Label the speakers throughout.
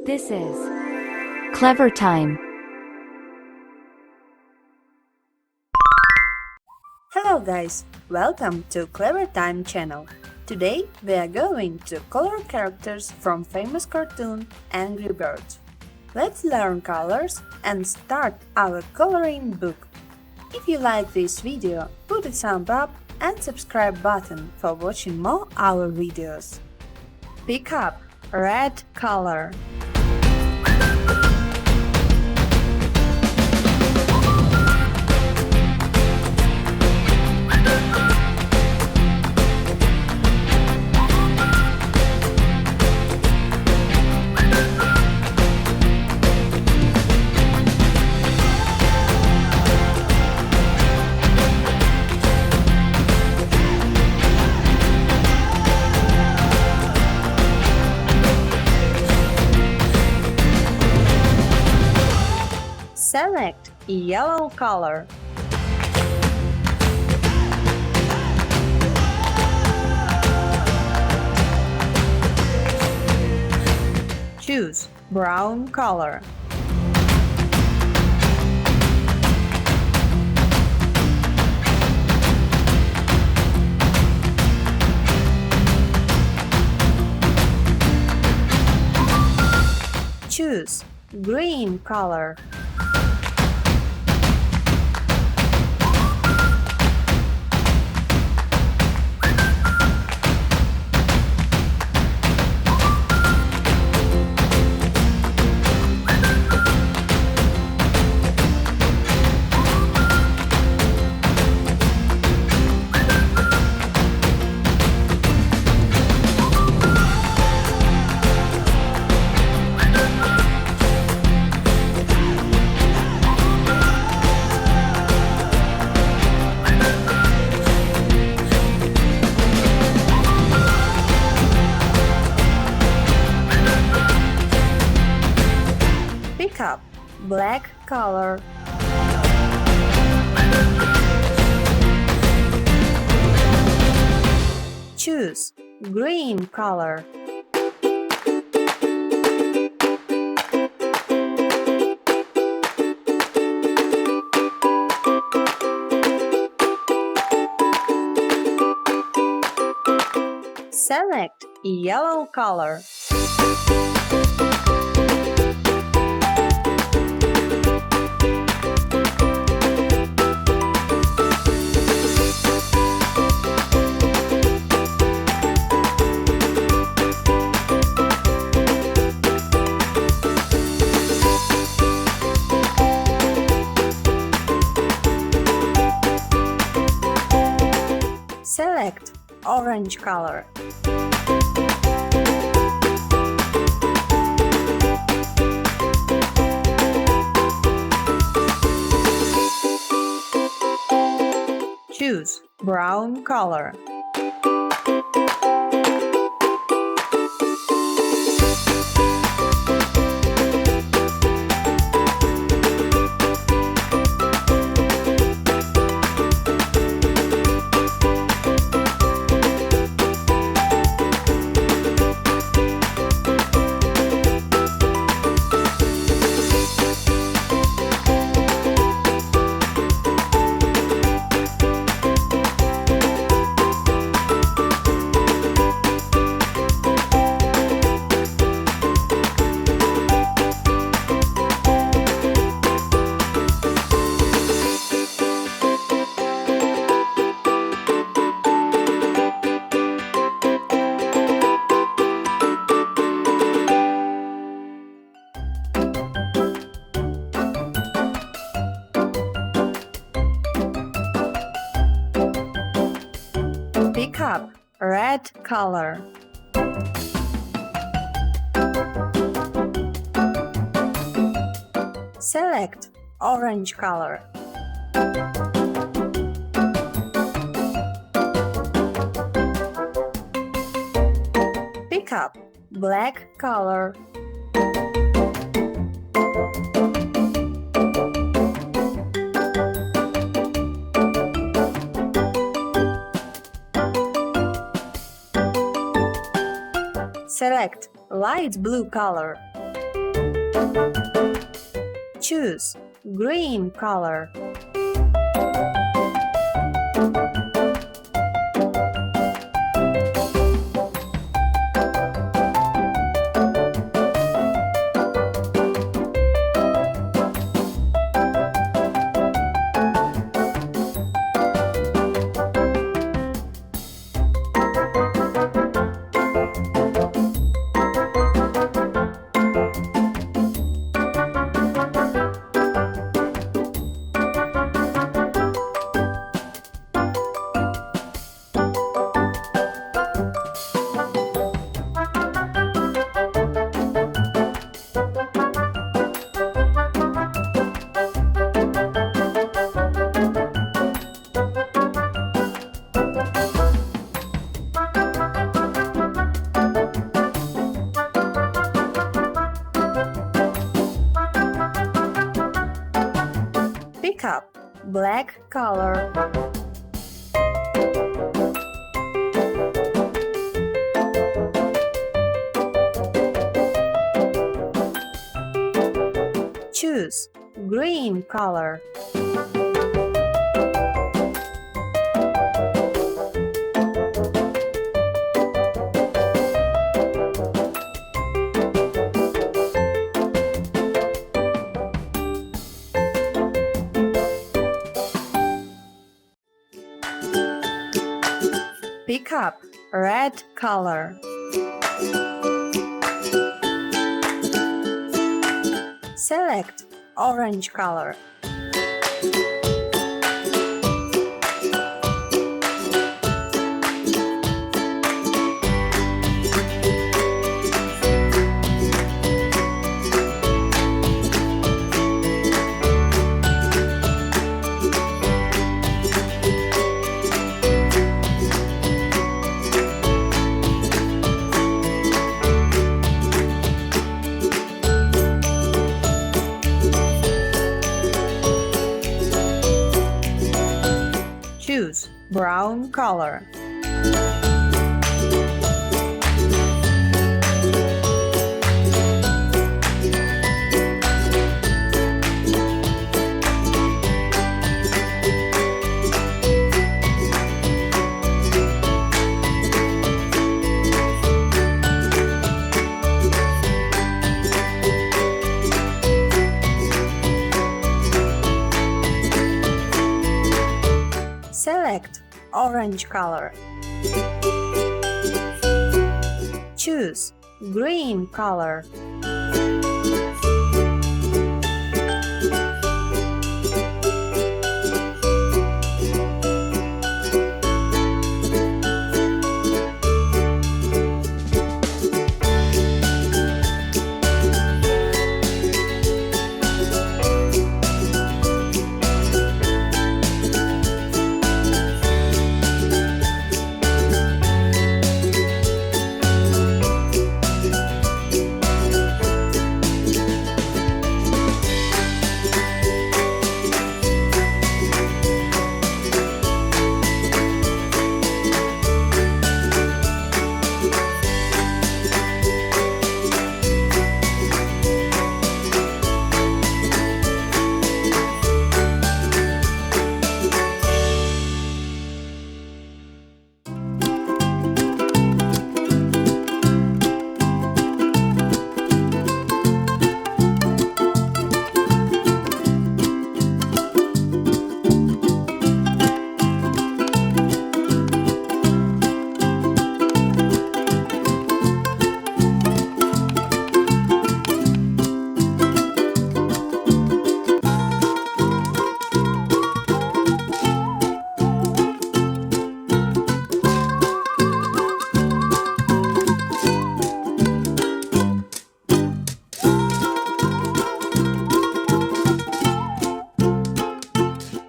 Speaker 1: This is Clever Time.
Speaker 2: Hello guys, welcome to Clever Time channel. Today we are going to color characters from famous cartoon Angry Birds. Let's learn colors and start our coloring book. If you like this video, put a thumb up and subscribe button for watching more our videos. Pick up red color. Select yellow color. Choose brown color. Choose green color. Pick up black color. Choose green color. Select yellow color. Select orange color. Choose brown color. Pick up red color. Select orange color. Pick up black color. Select light blue color. Choose green color. Pick up black color. Choose green color. Pick up red color. Select orange color. Choose brown color. Select orange color. Choose green color.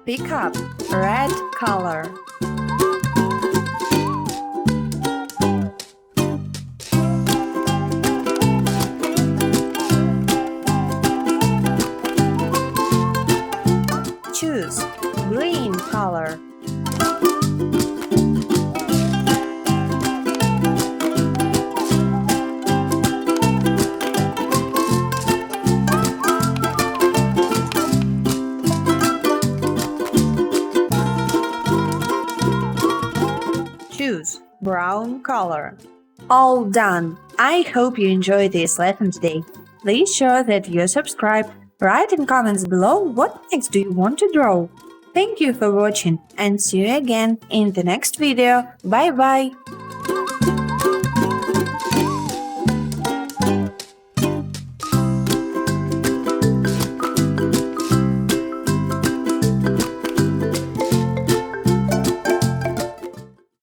Speaker 2: Pick up red color. Choose green color. Choose brown color. All done! I hope you enjoyed this lesson today. Please show that you subscribe. Write in comments below what next do you want to draw. Thank you for watching and see you again in the next video. Bye bye!